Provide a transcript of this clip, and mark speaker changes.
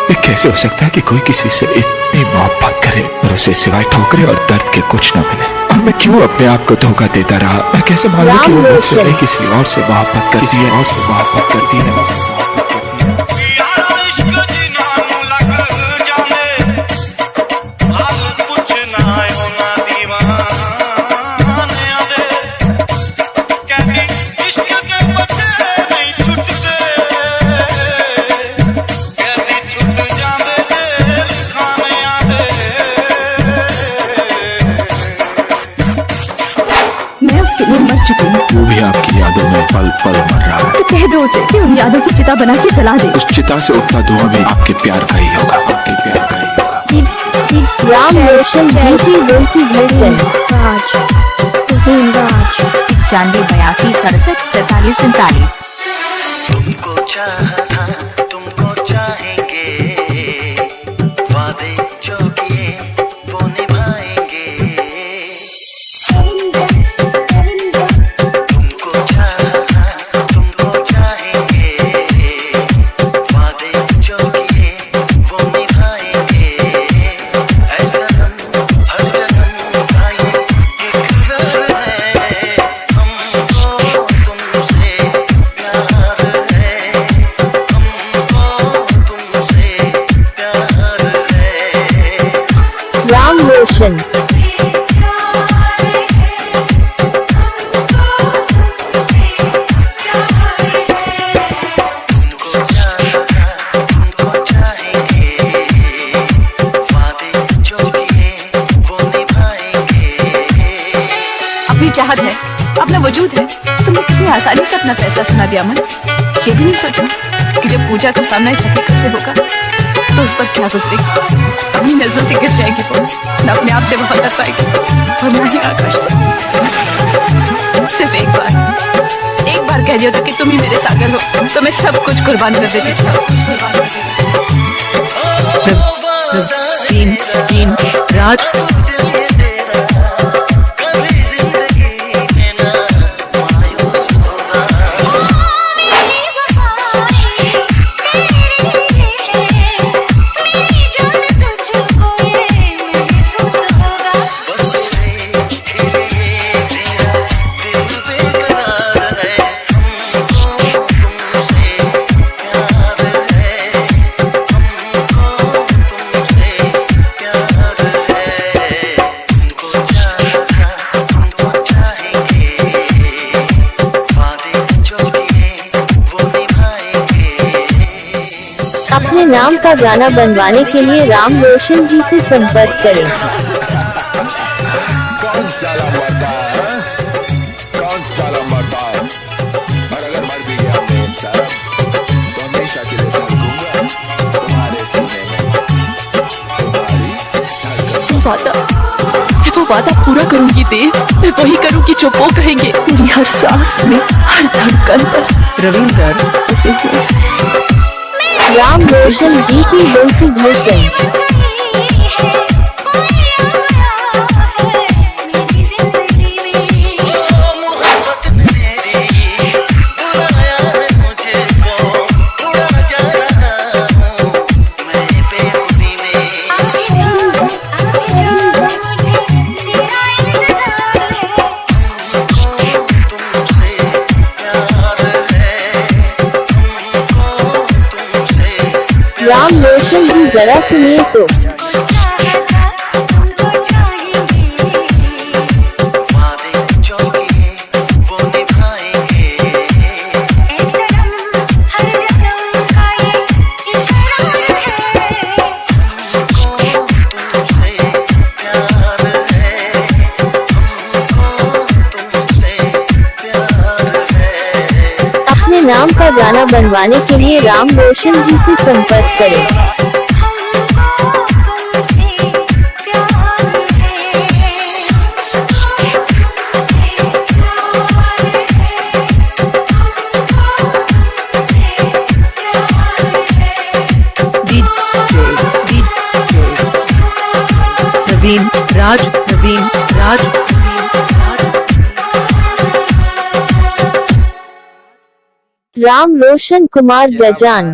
Speaker 1: ये कैसे हो सकता है कि कोई किसी से इतनी मोहब्बत करे और उसे सिवाय ठोकरे और दर्द के कुछ न मिले? और मैं क्यों अपने आप को धोखा देता रहा? मैं कैसे मानूं कि वो मुझसे नहीं किसी और से मोहब्बत करती है, और से मोहब्बत करती है।
Speaker 2: मैं मर चुकी हूँ,
Speaker 1: वो भी आपकी यादों में पल पल मर रहा है।
Speaker 2: तो कह दो उसे कि उन यादों की चिता बना के जला दे।
Speaker 1: उस चिता से उठता धुआं भी आपके प्यार का ही होगा, आपके प्यार का ही होगा।
Speaker 3: राम रोशन जी की दिल की धड़कन। राज
Speaker 2: 95 82 67 47 47।
Speaker 4: तुमको चाहा था, तुमको चाहेंगे, वादे जो किए वो निभाएंगे। तुमको चाहा था, तुमको चाहेंगे, वादे जो किए वो निभाएंगे। ऐसा हम हर जन्म का ये इकरार है, हमको तुमसे प्यार है, हमको तुमसे प्यार है।
Speaker 3: राम रोशन।
Speaker 4: तुमको चाहा था, तुमको चाहेंगे, वादे जो किए वो निभाएंगे।
Speaker 2: अपनी चाहत है, अपना वजूद है, तुमने कितनी आसानी से अपना फैसला सुना दिया। मन ये भी नहीं सोचा कि जब पूजा का सामना इस हकीकत से होगा तो उस पर क्या गुजरेगी। अपनी नजरों से गिर जाएगी वो, न अपने आप से वफा कर पाएगी और न ही आकाश से। सिर्फ एक बार कह दिया था कि तुम ही मेरे सागर हो, तो मैं सब कुछ कुर्बान कर देती। सब कुछ राज
Speaker 4: कभी जिंदगी में ना मायूस होगा। बस तेरे लिए तेरा दिल बेकरार है, हमको तुमसे प्यार है, हमको तुमसे प्यार है। तुमको चाहा था, तुमको चाहेंगे, वादे जो किए वो निभाएंगे।
Speaker 3: अपने नाम का गाना बनवाने के लिए राम रोशन जी से संपर्क करें।
Speaker 5: कौन साला मरता है? कौन साला मरता है? और अगर मर भी गया मेम साहब, तो हमेशा के लिए रखूंगा तुम्हारे सीने में, तुम्हारी
Speaker 2: मैं वो वादा पूरा करूंगी देव। मैं वही करूंगी जो वो कहेंगे। मेरी हर सांस में, हर धड़कन पर रविंदर उसे हुए।
Speaker 3: राम रोशन जी की दिल की धड़कन।
Speaker 4: मोहब्बत ने तेरी बुलाया है मुझे को, उड़ा जा रहा हूँ मैं बेखुदी में। हमको तुमसे प्यार है, हमको तुमसे
Speaker 3: राम रोशन जी जरा सुनिए तो।
Speaker 4: वादे जो किए वो निभाएंगे। हमको तुमसे प्यार है, हमको तुमसे प्यार है।
Speaker 3: अपने नाम का गाना बनवाने के लिए राम रोशन जी से संपर्क करें।
Speaker 2: नवीन राज
Speaker 3: राम रोशन कुमार गजान।